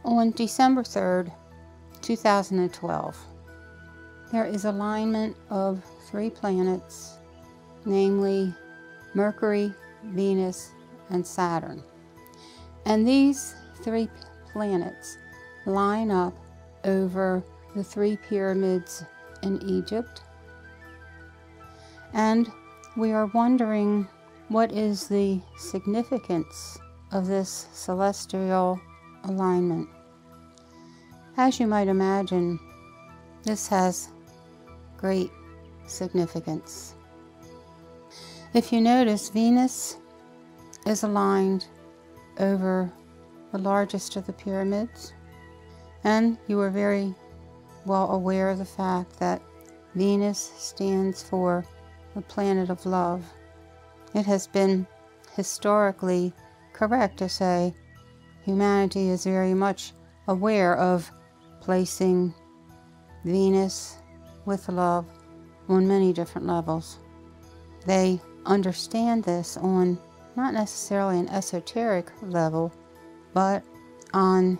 On December 3rd, 2012, there is alignment of 3 planets, namely Mercury, Venus, and Saturn. And these 3 planets line up over the 3 pyramids in Egypt. And we are wondering, what is the significance of this celestial alignment? As you might imagine, this has great significance. If you notice, Venus is aligned over the largest of the pyramids, and you are very well aware of the fact that Venus stands for the planet of love. It has been historically correct to say humanity is very much aware of placing Venus with love on many different levels. They understand this on not necessarily an esoteric level, but on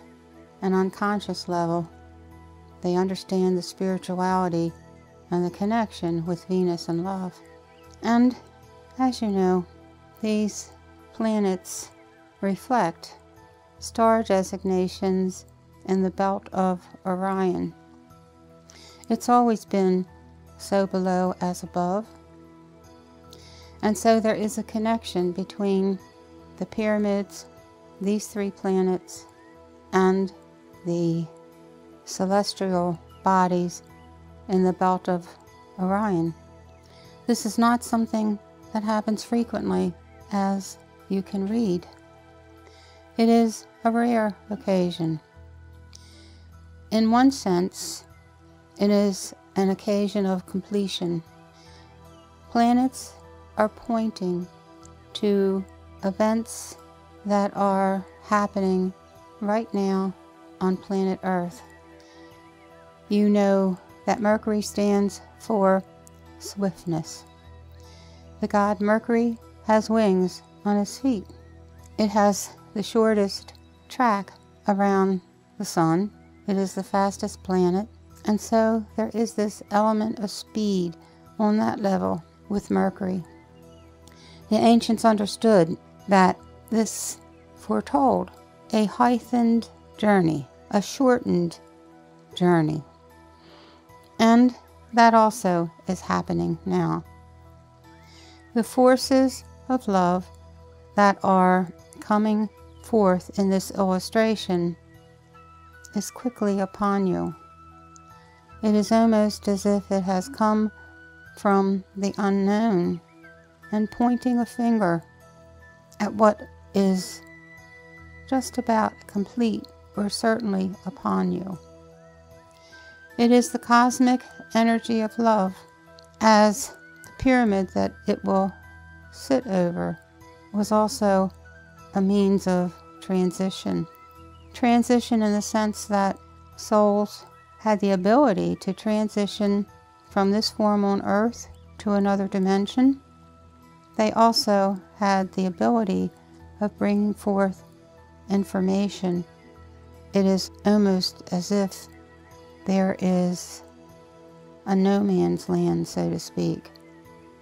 an unconscious level. They understand the spirituality and the connection with Venus and love. And as you know, these planets reflect star designations in the belt of Orion. It's always been so below as above. And so there is a connection between the pyramids, these 3 planets, and the celestial bodies in the belt of Orion. This is not something that happens frequently, as you can read. It is a rare occasion. In one sense, it is an occasion of completion. Planets are pointing to events that are happening right now on planet Earth. You know that Mercury stands for swiftness. The god Mercury has wings on his feet. It has the shortest track around the sun. It is the fastest planet. And so there is this element of speed on that level with Mercury. The ancients understood that this foretold a heightened journey, a shortened journey. And that also is happening now. The forces of love that are coming forth in this illustration is quickly upon you. It is almost as if it has come from the unknown and pointing a finger at what is just about complete or certainly upon you. It is the cosmic energy of love, as the pyramid that it will sit over was also a means of transition. Transition in the sense that souls had the ability to transition from this form on earth to another dimension. They also had the ability of bringing forth information. It is almost as if there is a no man's land, so to speak,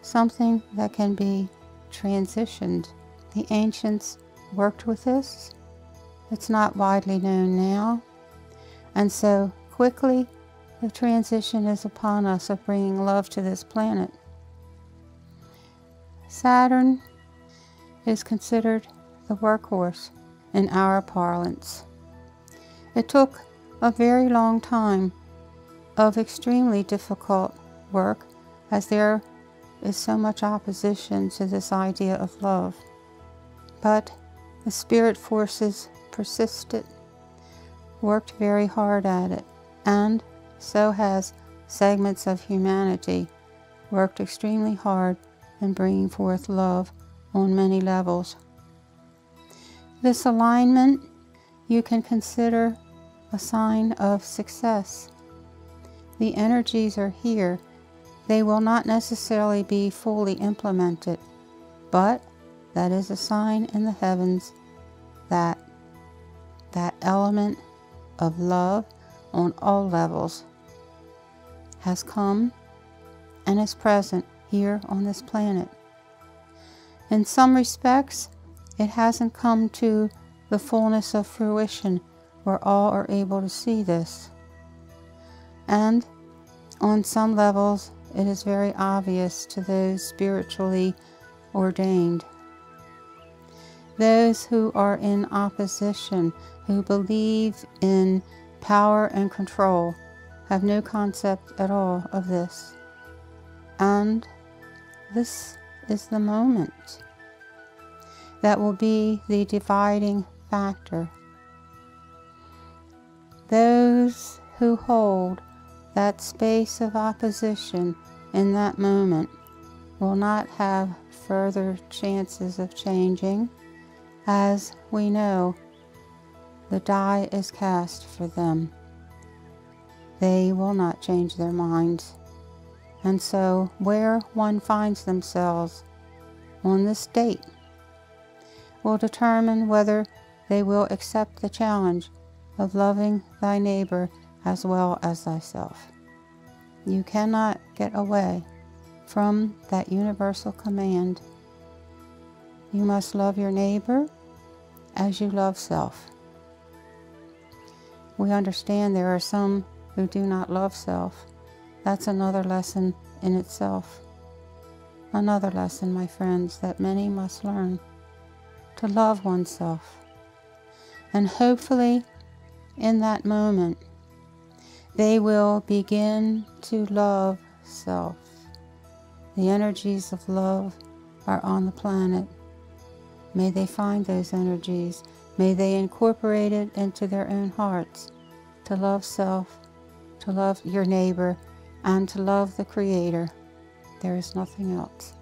something that can be transitioned. The ancients worked with this. It's not widely known now, and so quickly the transition is upon us of bringing love to this planet. Saturn is considered the workhorse in our parlance. It took a very long time of extremely difficult work, as there is so much opposition to this idea of love. But the spirit forces persisted, worked very hard at it, and so has segments of humanity worked extremely hard in bringing forth love on many levels. This alignment you can consider a sign of success. The energies are here. They will not necessarily be fully implemented, but that is a sign in the heavens that that element of love on all levels has come and is present here on this planet. In some respects, it hasn't come to the fullness of fruition where all are able to see this. And on some levels, it is very obvious to those spiritually ordained. Those who are in opposition, who believe in power and control, have no concept at all of this. And this is the moment that will be the dividing factor. Those who hold that space of opposition in that moment will not have further chances of changing. As we know, the die is cast for them. They will not change their minds. And so where one finds themselves on this date will determine whether they will accept the challenge of loving thy neighbor as well as thyself. You cannot get away from that universal command. You must love your neighbor as you love self. We understand there are some who do not love self. That's another lesson in itself. Another lesson, my friends, that many must learn. To love oneself. And hopefully, in that moment, they will begin to love self. The energies of love are on the planet. May they find those energies. May they incorporate it into their own hearts. To love self, to love your neighbor, and to love the Creator. There is nothing else.